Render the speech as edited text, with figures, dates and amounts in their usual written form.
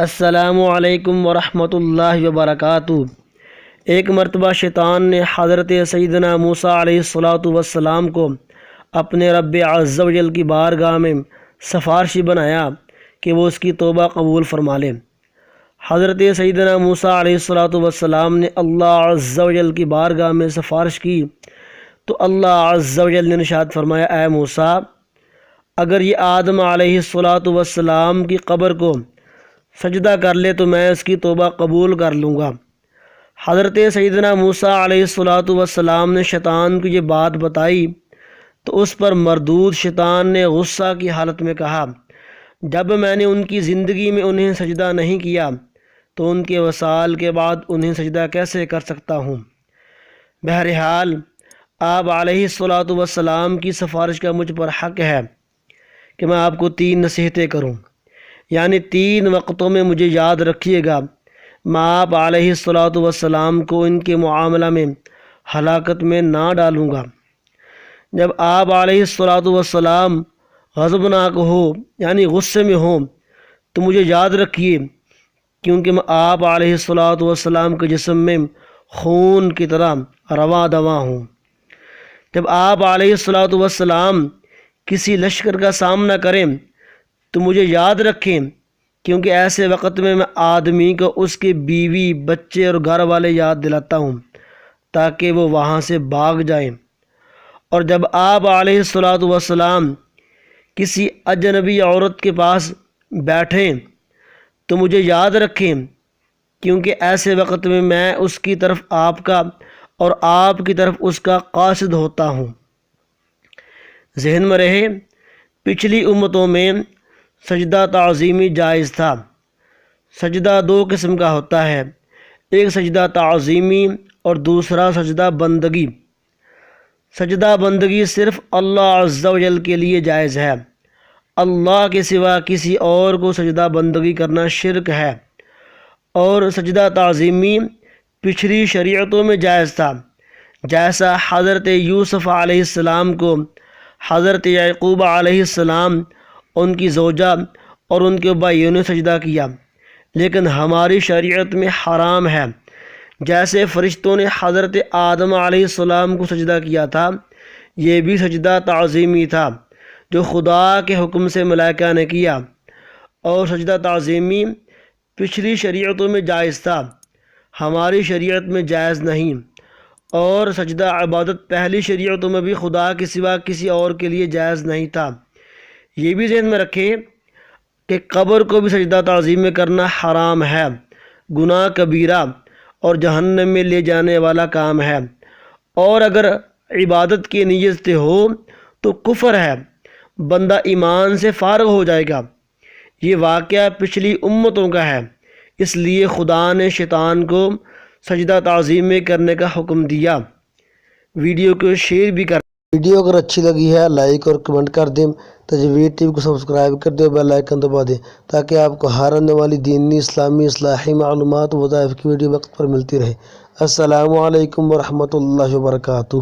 السلام علیکم ورحمۃ اللہ وبرکاتہ۔ ایک مرتبہ شیطان نے حضرت سیدنا موسیٰ علیہ السلام کو اپنے رب عز و جل کی بارگاہ میں سفارشی بنایا کہ وہ اس کی توبہ قبول فرما لے۔ حضرت سیدنا موسیٰ علیہ السلام نے اللہ عز و جل کی بارگاہ میں سفارش کی تو اللہ عز و جل نے ارشاد فرمایا، اے موسیٰ، اگر یہ آدم علیہ السلام کی قبر کو سجدہ کر لے تو میں اس کی توبہ قبول کر لوں گا۔ حضرت سیدنا موسیٰ علیہ السلام نے شیطان کو یہ بات بتائی تو اس پر مردود شیطان نے غصہ کی حالت میں کہا، جب میں نے ان کی زندگی میں انہیں سجدہ نہیں کیا تو ان کے وصال کے بعد انہیں سجدہ کیسے کر سکتا ہوں۔ بہرحال آپ علیہ السلام کی سفارش کا مجھ پر حق ہے کہ میں آپ کو 3 نصیحتیں کروں، یعنی 3 وقتوں میں مجھے یاد رکھیے گا۔ میں آپ علیہ السلام کو ان کے معاملہ میں ہلاکت میں نہ ڈالوں گا۔ جب آپ علیہ السلام غضبناک ہو یعنی غصے میں ہوں تو مجھے یاد رکھیے، کیونکہ میں آپ علیہ السلام کے جسم میں خون کی طرح رواں دواں ہوں۔ جب آپ علیہ السلام کسی لشکر کا سامنا کریں تو مجھے یاد رکھیں، کیونکہ ایسے وقت میں آدمی کو اس کے بیوی، بچے اور گھر والے یاد دلاتا ہوں تاکہ وہ وہاں سے بھاگ جائیں۔ اور جب آپ علیہ السلام کسی اجنبی عورت کے پاس بیٹھیں تو مجھے یاد رکھیں، کیونکہ ایسے وقت میں اس کی طرف آپ کا اور آپ کی طرف اس کا قاصد ہوتا ہوں۔ ذہن میں رہے، پچھلی امتوں میں سجدہ تعظیمی جائز تھا۔ سجدہ 2 قسم کا ہوتا ہے، ایک سجدہ تعظیمی اور دوسرا سجدہ بندگی۔ سجدہ بندگی صرف اللہ عز و جل کے لیے جائز ہے، اللہ کے سوا کسی اور کو سجدہ بندگی کرنا شرک ہے۔ اور سجدہ تعظیمی پچھلی شریعتوں میں جائز تھا، جیسا حضرت یوسف علیہ السلام کو حضرت یعقوب علیہ السلام، ان کی زوجہ اور ان کے بھائیوں نے سجدہ کیا، لیکن ہماری شریعت میں حرام ہے۔ جیسے فرشتوں نے حضرت آدم علیہ السلام کو سجدہ کیا تھا، یہ بھی سجدہ تعظیمی تھا جو خدا کے حکم سے ملائکہ نے کیا، اور سجدہ تعظیمی پچھلی شریعتوں میں جائز تھا، ہماری شریعت میں جائز نہیں۔ اور سجدہ عبادت پہلی شریعتوں میں بھی خدا کے سوا کسی اور کے لیے جائز نہیں تھا۔ یہ بھی ذہن میں رکھیں کہ قبر کو بھی سجدہ تعظیم میں کرنا حرام ہے، گناہ کبیرہ اور جہنم میں لے جانے والا کام ہے، اور اگر عبادت کی نیت سے ہو تو کفر ہے، بندہ ایمان سے فارغ ہو جائے گا۔ یہ واقعہ پچھلی امتوں کا ہے، اس لیے خدا نے شیطان کو سجدہ تعظیم میں کرنے کا حکم دیا۔ ویڈیو کو شیئر بھی کر۔ ویڈیو اگر اچھی لگی ہے لائک اور کمنٹ کر دیں، تجوید ٹی وی کو سبسکرائب کر دیں اور بیل آئیکن دبا دیں تاکہ آپ کو ہر آنے والی دینی، اسلامی، اصلاحی معلومات و وظائف کی ویڈیو وقت پر ملتی رہے۔ السلام علیکم ورحمۃ اللہ وبرکاتہ۔